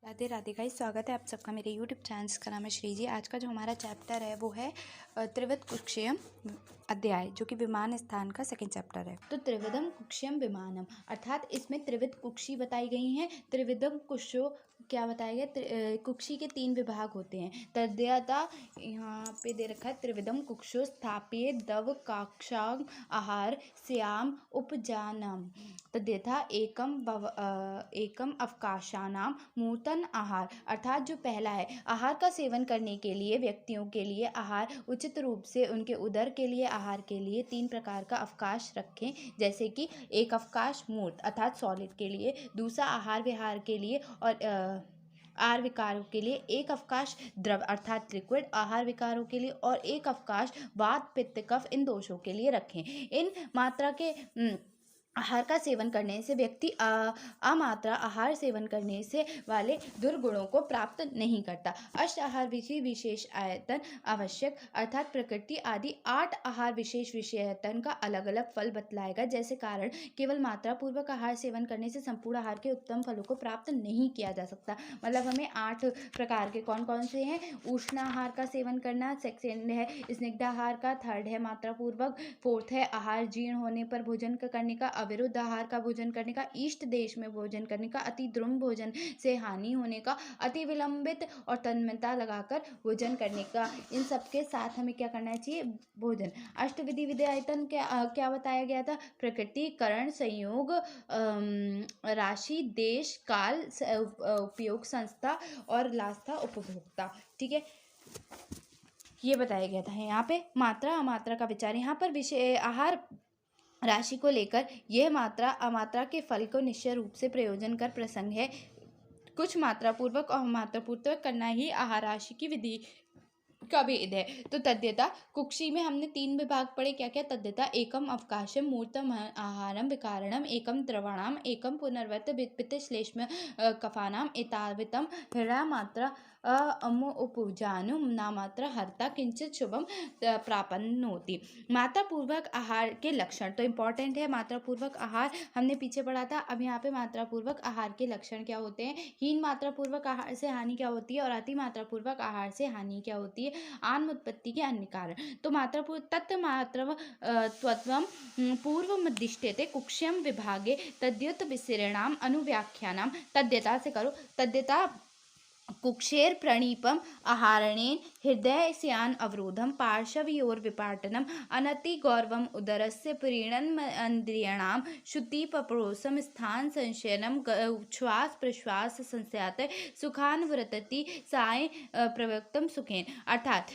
Radhe Radhe guys, स्वागत है आप सबका मेरे यूट्यूब चैनल का नाम है श्री जी। आज का जो हमारा चैप्टर है वो है त्रिविध कुक्षियम अध्याय, जो कि विमान स्थान का सेकंड चैप्टर है। तो त्रिविधम कुक्षियम विमानम, अर्थात इसमें त्रिविध कुक्षी बताई गई हैं। त्रिविधम कुक्षो क्या बताया गया? कुक्षी के 3 विभाग होते हैं। तद्यता यहाँ पे दे रखा है त्रिविधम कुक्षो स्थाप्य दव काक्षांग आहार श्याम उपजानम तद्यथा एकम अवकाशानाम मूर्तन आहार, अर्थात जो पहला है आहार का सेवन करने के लिए व्यक्तियों के लिए आहार उचित रूप से उनके उदर के लिए आहार के लिए 3 प्रकार का अवकाश रखें। जैसे कि एक अवकाश मूर्त अर्थात सॉलिड के लिए, दूसरा आहार विहार के लिए और आहार विकारों के लिए, एक अवकाश द्रव अर्थात लिक्विड आहार विकारों के लिए और एक अवकाश वात पित्त कफ इन दोषों के लिए रखें। इन मात्रा के आहार का सेवन करने से व्यक्ति अमात्रा आहार सेवन करने से वाले दुर्गुणों को प्राप्त नहीं करता। अष्ट आहार विशेष आयतन आवश्यक, अर्थात प्रकृति आदि 8 आहार विशेष विषयतन का अलग अलग फल बतलाएगा। जैसे कारण केवल मात्रा पूर्वक आहार सेवन करने से संपूर्ण आहार के उत्तम फलों को प्राप्त नहीं किया जा सकता। मतलब हमें 8 प्रकार के कौन कौन से हैं? उष्ण आहार का सेवन करना, सेकंड है स्निग्ध आहार का, थर्ड है मात्रा पूर्वक, फोर्थ है आहार जीर्ण होने पर भोजन करने का, अविरुद्ध आहार का भोजन करने का, ईष्ट देश में भोजन करने का, अति द्रुम भोजन से हानि होने का, अति विलंबित और तन्मयता लगाकर भोजन करने का। इन सबके साथ हमें क्या करना चाहिए? भोजन। अष्टविधि विधेयतन क्या बताया गया था? प्रकृति, करण, संयोग, राशि, देश, काल, उपयोग, संस्था और लास्था उपभोक्ता। ठीक है, ये बताया गया था। यहाँ पे मात्रा अमात्रा का विचार, यहाँ पर विषय आहार राशि को लेकर यह मात्रा अमात्रा के फल को निश्चय रूप से प्रयोजन कर प्रसंग है। कुछ मात्रा पूर्वक और मात्रा पूर्वक करना ही आहार राशि की विधि का भेद है। तो तद्यता कुक्षी में हमने 3 विभाग पढ़े। क्या क्या? तद्यता एकम अवकाशम मूर्तम आहारम विकारणम, एकम द्रवणाम, एकम पुनर्वत पित्त श्लेष्म कफानाम, एतावितम हृदय मात्रा अमो उपजानु नामात्रा हर्ता किंचित शुभम प्रापन्नोति। मात्रा पूर्वक आहार के लक्षण तो इम्पॉर्टेंट है। मात्रा पूर्वक आहार हमने पीछे पढ़ा था। अब यहाँ पे मात्रा पूर्वक आहार के लक्षण क्या होते हैं? हीन मात्रा पूर्वक आहार से हानि क्या होती है और अति मात्रा पूर्वक आहार से हानि क्या होती है? आन्म उत्पत्ति के अन्य कारण। तो मात्रा तत्मात्र त्वत्वम पूर्वमधिष्ठिते कुक्ष्यम विभागे तद्युत विसरणाम अनुव्याख्यानाम। तद्यता से करो। तद्यता कुक्षेर प्रणीपम आहारणेन हृदय स्यान अवरोधम पार्श्वयोर विपाटनम अनति गौरवम उदरस्य प्रीणन इंद्रियाणाम शुद्धि पपरोसम स्थान संशयनम श्वास प्रश्वास संस्यात सुखानवृतति साय प्रवक्तम सुखेन। अर्थात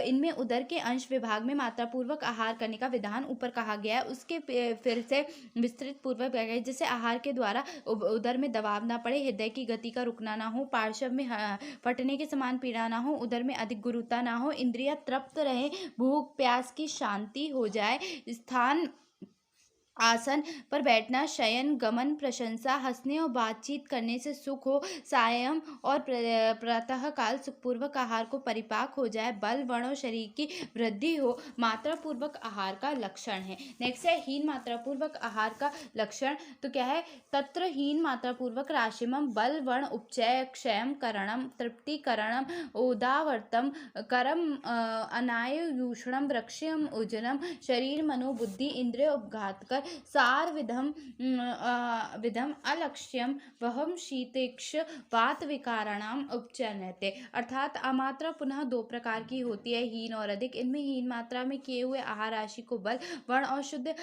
इनमें उदर के अंश विभाग में मात्रा पूर्वक आहार करने का विधान ऊपर कहा गया है, उसके फिर से विस्तृत पूर्वक गया है। जैसे आहार के द्वारा उदर में दबाव ना पड़े, हृदय की गति का रुकना ना हो, पार्श्व में फटने के समान पीड़ा ना हो, उदर में अधिक गुरुता ना हो, इंद्रियां तृप्त रहे, भूख प्यास की शांति हो जाए, स्थान आसन पर बैठना, शयन गमन प्रशंसा हंसने और बातचीत करने से सुख हो, सायं और प्रातः काल सुखपूर्वक आहार को परिपाक हो जाए, बल वर्ण और शरीर की वृद्धि हो, मात्रा पूर्वक आहार का लक्षण है। नेक्स्ट है हीन मात्रा पूर्वक आहार का लक्षण। तो क्या है? तत्र हीन मात्रा पूर्वक राशिमम बल वर्ण उपचय क्षयम करणम तृप्तिकरणम उदावर्तम करम अनायुषणम वृक्षम उजनम शरीर मनोबुद्धि इंद्रिय उपघात कर सार विधम अलक्ष्यम वहम शीतेक्ष वात विकाराणाम उपचयते। अर्थात अमात्रा पुनः 2 प्रकार की होती है, हीन और अधिक। इनमें हीन मात्रा में किए हुए आहार राशि को बल वर्ण और शुद्ध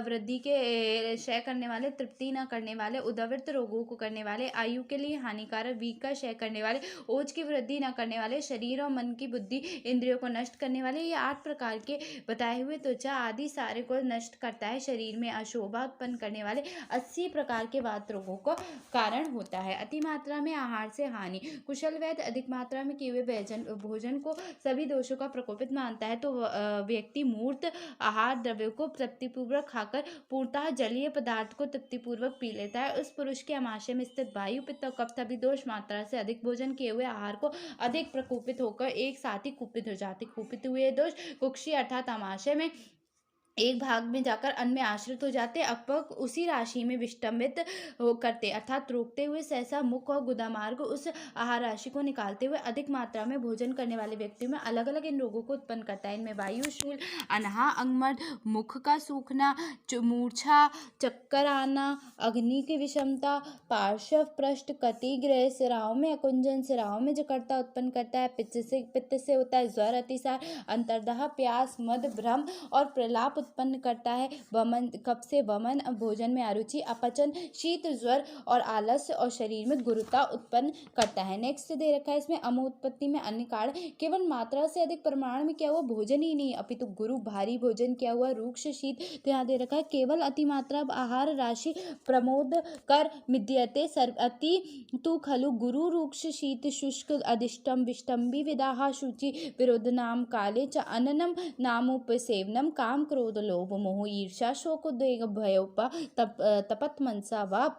वृद्धि के क्षय करने वाले, तृप्ति न करने वाले, उदवृत्त रोगों को करने वाले, आयु के लिए हानिकारक, वीक का क्षय करने वाले, ओज की वृद्धि न करने वाले, शरीर और मन की बुद्धि इंद्रियों को नष्ट करने वाले, ये 8 प्रकार के बताए हुए त्वचा आदि सारे को नष्ट करता है। शरीर में अशोभा उत्पन्न करने वाले 80 प्रकार के वात रोगों को कारण होता है। अति मात्रा में आहार से हानि। कुशल वैद्य अधिक मात्रा में किए हुए भोजन को सभी दोषों का प्रकोपित मानता है। तो व्यक्ति मूर्त आहार द्रव्यों को तृप्तिपूर्वक खाकर पूर्णतः जलीय पदार्थ को तृप्तिपूर्वक पी लेता है। उस पुरुष के आमाशय में स्थित वायु पित्त और कफ सभी दोष मात्रा से अधिक भोजन किए हुए आहार को अधिक प्रकोपित होकर एक साथ ही कुपित हो जाते। कुपित हुए दोष कुक्षी अर्थात आमाशय में एक भाग में जाकर अन्य में आश्रित हो जाते, अपवक उसी राशि में विष्टम्बित करते, अर्थात रोकते हुए सहसा मुख और गुदामार्ग उस आहार राशि को निकालते हुए अधिक मात्रा में भोजन करने वाले व्यक्तियों में अलग अलग इन रोगों को उत्पन्न करता है। इनमें वायु शूल, अनहा, अंगमद, मुख का सूखना, मूर्छा, चक्कर आना, अग्नि की विषमता, पार्श्व पृष्ठ, कटिग्रह, सिराओं में अकुंजन, सिराओं में जकड़ता उत्पन्न करता है। पित्त से होता है ज्वर, अतिसार, अंतर्दाह, प्यास, मद, भ्रम और प्रलाप उत्पन्न करता है। वमन, कफ से वमन, भोजन में अरुचि, अपचन, शीत, ज्वर और आलस्य और शरीर में गुरुता उत्पन्न करता है। नेक्स्ट दे रखा है इसमें अमो उत्पत्ति में अन्य कारण, केवल मात्रा से अधिक परिमाण में क्या हुआ भोजन ही नहीं अपितु गुरु भारी भोजन क्या हुआ रूक्ष शीत। तो यहाँ दे रखा है केवल अतिमात्रा आहार राशि प्रमोद कर मिद्यते अति तु खलु गुरु रूक्ष शीत शुष्क अधिष्टम विष्टम्बी विदाहा शुचि विरोध नाम काले च अननम नामोपसेवनम काम क्रोध लोभ मोह ईर्षा शोक उद्वेग भयोपा तपत मनसा वा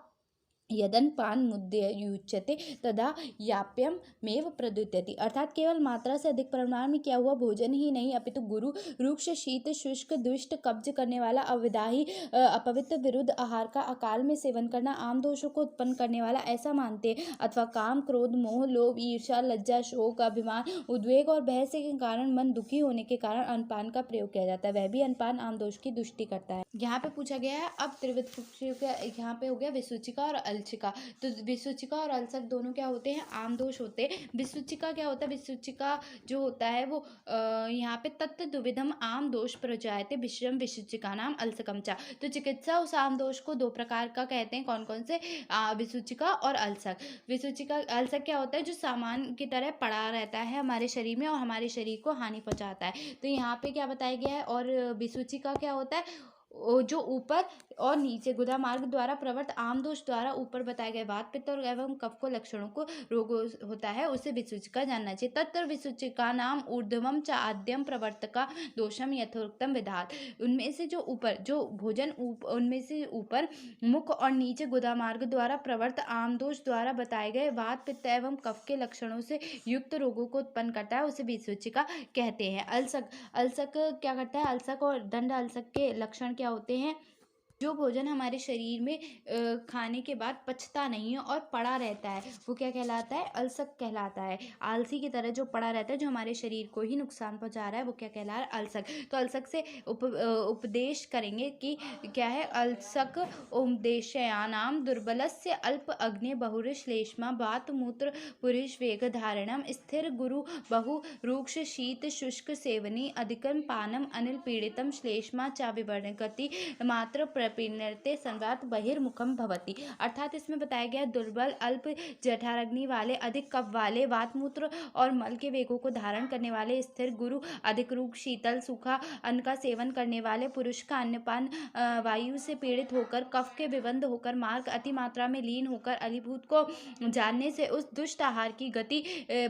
यदन पान मुद्युच्यते तदा याप्यम मेव प्रद्युत्यति। अर्थात केवल मात्रा से अधिक परिमाण में क्या हुआ भोजन ही नहीं अपितु गुरु रूक्ष शीत शुष्क दुष्ट कब्ज करने वाला अविदाही अपवित्र विरुद्ध आहार का अकाल में सेवन करना आम दोषों को उत्पन्न करने वाला ऐसा मानते, अथवा काम क्रोध मोह लोभ ईर्षा लज्जा शोक अभिमान उद्वेग और भय से के कारण मन दुखी होने के कारण अनपान का प्रयोग किया जाता है। वह भी अनपान आम दोष की दुष्टि करता है। यहाँ पे पूछा गया है अब त्रिविध यहाँ पे हो गया विसूचिका और अलसिका। तो विसूचिका और अलसक दोनों क्या होते हैं आम दोष होते हैं। विसूचिका क्या होता है विसूचिका जो होता है वो यहाँ पे तत्व दुविधम आम दोष प्रजायते विषम विसूचिका नाम अलसकम चा। तो चिकित्सा उस आम दोष को दो प्रकार का कहते हैं कौन कौन से विसूचिका और अलसक। विसूचिका अलसक क्या होता है जो सामान की तरह पड़ा रहता है हमारे शरीर में और हमारे शरीर को हानि पहुंचाता है। तो यहाँ पे क्या बताया गया है। और विसूचिका क्या होता है जो ऊपर और नीचे गुदा मार्ग द्वारा प्रवृत्त आम दोष द्वारा ऊपर बताए गए वात पित्त और एवं कफ को लक्षणों को रोग होता है उसे विसूचिका जानना चाहिए। तत्र विसूचिका नाम ऊर्ध्वम च आद्यम प्रवर्तका दोषम यथोक्तम विधात। उनमें से जो ऊपर जो भोजन उनमें से ऊपर मुख और नीचे गुदा मार्ग द्वारा प्रवृत्त आम दोष द्वारा बताए गए वात पित्त एवं कफ के लक्षणों से युक्त रोगों को उत्पन्न करता है उसे विसूचिका कहते हैं। अलसक अलसक क्या करता है अलसक और दंड अलसक के लक्षण क्या होते हैं। जो भोजन हमारे शरीर में खाने के बाद पचता नहीं है और पड़ा रहता है वो क्या कहलाता है अलसक कहलाता है। आलसी की तरह जो पड़ा रहता है जो हमारे शरीर को ही नुकसान पहुंचा रहा है वो क्या कहला रहा है अलसक। तो अलसक से उपदेश करेंगे कि क्या है अलसक उपदेशयानाम दुर्बलस्य अल्प अग्नि बहुश्लेष्मा बात मूत्र पुरुष वेग धारणम स्थिर गुरु बहु रूक्ष शीत शुष्क सेवनी अधिकम पानम अनिल पीड़ितम श्लेष्मा चा विवरण गति मात्र प्रपीड़ते संवात बहिर्मुखम भवति। अर्थात इसमें बताया गया दुर्बल अल्प जठराग्नि वाले अधिक कफ वाले वातमूत्र और मल के वेगों को धारण करने वाले स्थिर गुरु अधिक रूप शीतल सूखा अन्न का सेवन करने वाले पुरुष का अन्नपान वायु से पीड़ित होकर कफ के विबंध होकर मार्ग अति मात्रा में लीन होकर अलीभूत को जानने से उस दुष्ट आहार की गति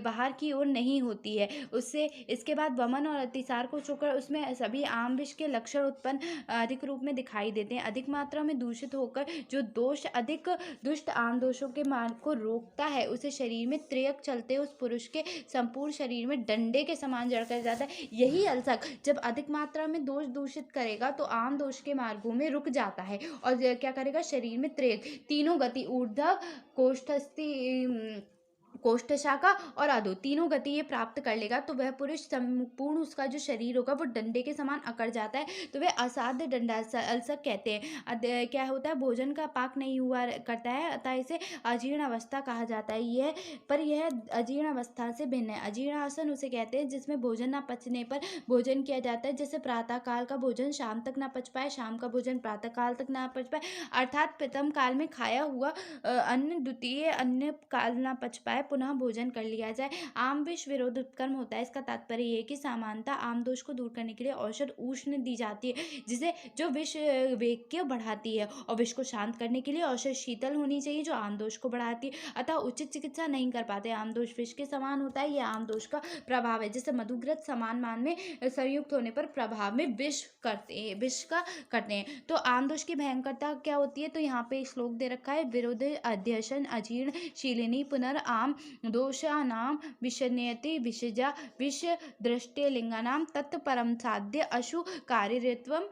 बाहर की ओर नहीं होती है। उससे इसके बाद वमन और अतिसार को छोड़कर उसमें सभी आम विष के लक्षण उत्पन्न अधिक रूप में दिखाई देते हैं। अधिक मात्रा में दूषित होकर जो दोष अधिक दुष्ट आम दोषों के मार्ग को रोकता है उसे शरीर में त्रियक चलते उस पुरुष के संपूर्ण शरीर में डंडे के समान जड़ कर जाता है। यही अलसक जब अधिक मात्रा में दोष दूषित करेगा तो आम दोष के मार्गों में रुक जाता है और क्या करेगा शरीर में त्रियक तीनों गति ऊर्ध्व कोष्ठस्थि कोष्ठशाखा और अधो तीनों गति ये प्राप्त कर लेगा तो वह पुरुष संपूर्ण उसका जो शरीर होगा वो डंडे के समान अकड़ जाता है तो वह असाध्य डंडा अलसक कहते हैं। क्या होता है भोजन का पाक नहीं हुआ करता है अतः इसे अजीर्ण अवस्था कहा जाता है। यह अजीर्ण अवस्था से भिन्न है। अजीर्ण आसन उसे कहते हैं जिसमें भोजन न पचने पर भोजन किया जाता है। जैसे प्रातः काल का भोजन शाम तक ना पच पाए शाम का भोजन प्रातः काल तक ना पच पाए अर्थात प्रथम काल में खाया हुआ अन्न द्वितीय अन्य काल ना पच पाए पुनः भोजन कर लिया जाए। आम विष विरोध उत्कर्म होता है। इसका तात्पर्य यह कि सामान्यता आम दोष को दूर करने के लिए औषध उष्ण दी जाती है जिसे जो विष वेग को बढ़ाती है और विष को शांत करने के लिए औषध शीतल होनी चाहिए जो आम दोष को बढ़ाती है। अतः उचित चिकित्सा नहीं कर पाते। आम दोष विष के समान होता है यह आम दोष का प्रभाव है। जैसे मधुग्रत समान मान में संयुक्त होने पर प्रभाव में विष का करते हैं। तो आम दोष की भयंकरता क्या होती है तो यहाँ पे श्लोक दे रखा है विरोध अध्यशन अजीर्ण शीलिनी पुनर् आम दोषानां विषयति विषजा विषदृष्टे लिंगानां तत्परम साध्य अशु कार्यत्वम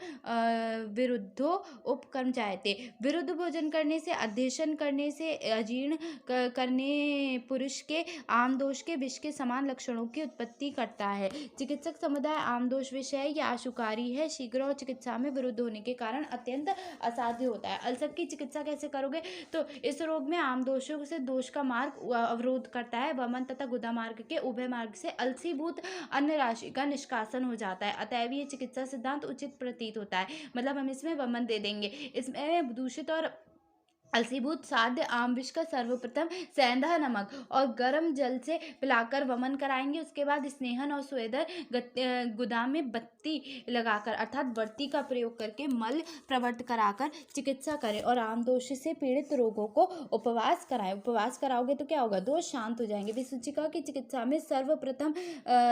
विरुद्धो उपक्रम जायते। विरुद्ध भोजन करने से, अध्यशन करने से, अजीर्ण करने पुरुष के आम दोष के विष के समान लक्षणों की उत्पत्ति करता है। चिकित्सक समुदाय आम दोष विषय या आशुकारी है, शीघ्र और चिकित्सा में विरुद्ध होने के कारण अत्यंत असाध्य होता है। अल्सर की चिकित्सा कैसे करोगे? तो इस रोग में आम दोषों से दोष का मार्ग अवरोध करता है। वमन तथा गुदा मार्ग के उभय मार्ग से अलसीभूत अन्न राशि का निष्कासन हो जाता है। अतएव ये चिकित्सा सिद्धांत उचित प्रतीत होता है। मतलब हम इसमें वमन दे देंगे। इसमें दूषित और अलसीभूत साध्य आम विष का सर्वप्रथम सेंधा नमक और गर्म जल से पिलाकर वमन कराएंगे। उसके बाद स्नेहन और स्वेदर गुदा में बत्ती लगाकर अर्थात बत्ती का प्रयोग करके मल प्रवर्त कराकर चिकित्सा करें और आम दोष से पीड़ित रोगों को उपवास कराएं। उपवास कराओगे तो क्या होगा? दोष शांत हो जाएंगे। विसूचिका की चिकित्सा में सर्वप्रथम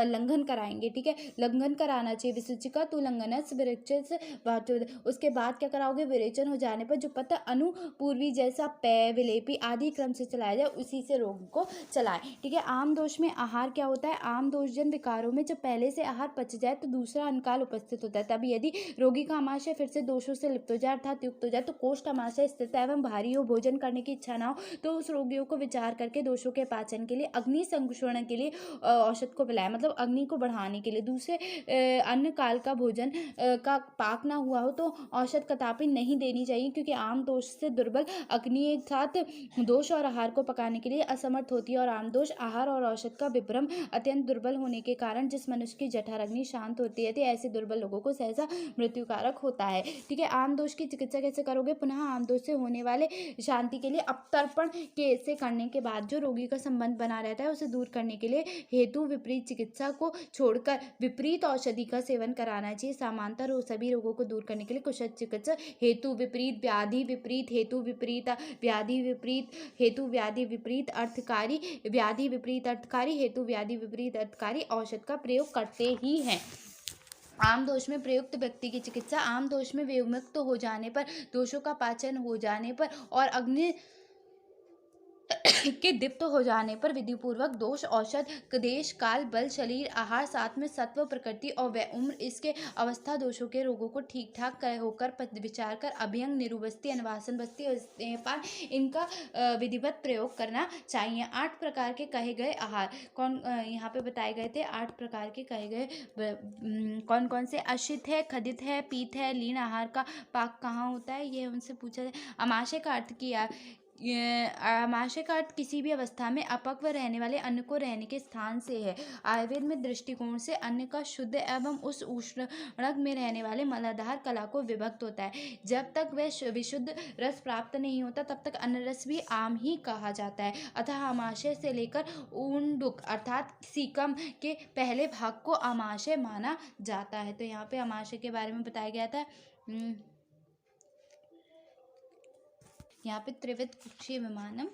लंघन कराएंगे। ठीक है, लंघन कराना चाहिए। विसूचिका तु लंघनस विरेचन। उसके बाद क्या कराओगे? विरेचन हो जाने पर जो पथ अनुपूर्वी जैसा पेय विलेपी आदि क्रम से चलाया जाए, उसी से रोग को चलाएं। ठीक है, आम दोष में आहार क्या होता है? आम दोषजन विकारों में जब पहले से आहार पच जाए तो दूसरा अनकाल उपस्थित होता है। तभी यदि रोगी का आमाशय फिर से दोषों से लिप्त हो जाए अर्थात युक्त हो जाए, तो कोष्ठ आमाशय स्थित एवं भारी हो, भोजन करने की इच्छा ना हो, तो उस रोगियों को विचार करके दोषों के पाचन के लिए अग्नि संक्षोभन के लिए औषध को पिलाएं। मतलब अग्नि को बढ़ाने के लिए। दूसरे अन्य काल का भोजन का पाक ना हुआ हो तो औषध कदापि नहीं देनी चाहिए, क्योंकि आम दोष से दुर्बल अग्नि एक साथ दोष और आहार को पकाने के लिए असमर्थ होती है और आम दोष आहार और औषध का विभ्रम अत्यंत दुर्बल होने के कारण जिस मनुष्य की जठर अग्नि शांत होती है, तो ऐसे दुर्बल लोगों को सहसा मृत्युकारक होता है। ठीक है, आम दोष की चिकित्सा कैसे करोगे? पुनः आम दोष से होने वाले शांति के लिए अपतर्पण से करने के बाद जो रोगी का संबंध बना रहता है उसे दूर करने के लिए हेतु विपरीत चिकित्सा को छोड़कर विपरीत औषधि का सेवन कराना चाहिए। समांतर सभी रोगों को दूर करने के लिए कुशल चिकित्सा हेतु विपरीत व्याधि विपरीत हेतु विपरीत व्याधि विपरीत हेतु व्याधि विपरीत अर्थकारी व्याधि विपरीत अर्थकारी हेतु व्याधि विपरीत अर्थकारी औषध का प्रयोग करते ही हैं। आम दोष में प्रयुक्त व्यक्ति की चिकित्सा आम दोष में विमुक्त हो जाने पर, दोषों का पाचन हो जाने पर और अग्नि के दीप्त हो जाने पर विधिपूर्वक दोष औषध देश काल बल शरीर आहार साथ में सत्व प्रकृति और वह उम्र इसके अवस्था दोषों के रोगों को ठीक ठाक होकर विचार कर अभ्यंग निरुबस्ती अनवासन बस्ती और स्तनपान इनका विधिवत प्रयोग करना चाहिए। 8 प्रकार के कहे गए आहार कौन यहाँ पे बताए गए थे? 8 प्रकार के कहे गए कौन कौन से? अशित है, खदित है, पीत है। लीन आहार का पाक कहाँ होता है? ये उनसे पूछा जाए। आमाशय का अर्थ किया आमाशय का अर्थ किसी भी अवस्था में अपक्व रहने वाले अन्न को रहने के स्थान से है। आयुर्वेद में दृष्टिकोण से अन्न का शुद्ध एवं उस उष्णक में रहने वाले मलाधार कला को विभक्त होता है। जब तक वह विशुद्ध रस प्राप्त नहीं होता तब तक अन्न रस भी आम ही कहा जाता है। अतः आमाशय से लेकर उंडुक अर्थात सीकम के पहले भाग को आमाशय माना जाता है। तो यहाँ पे आमाशय के बारे में बताया गया था। यहाँ पे त्रिविध कुक्षीय विमानम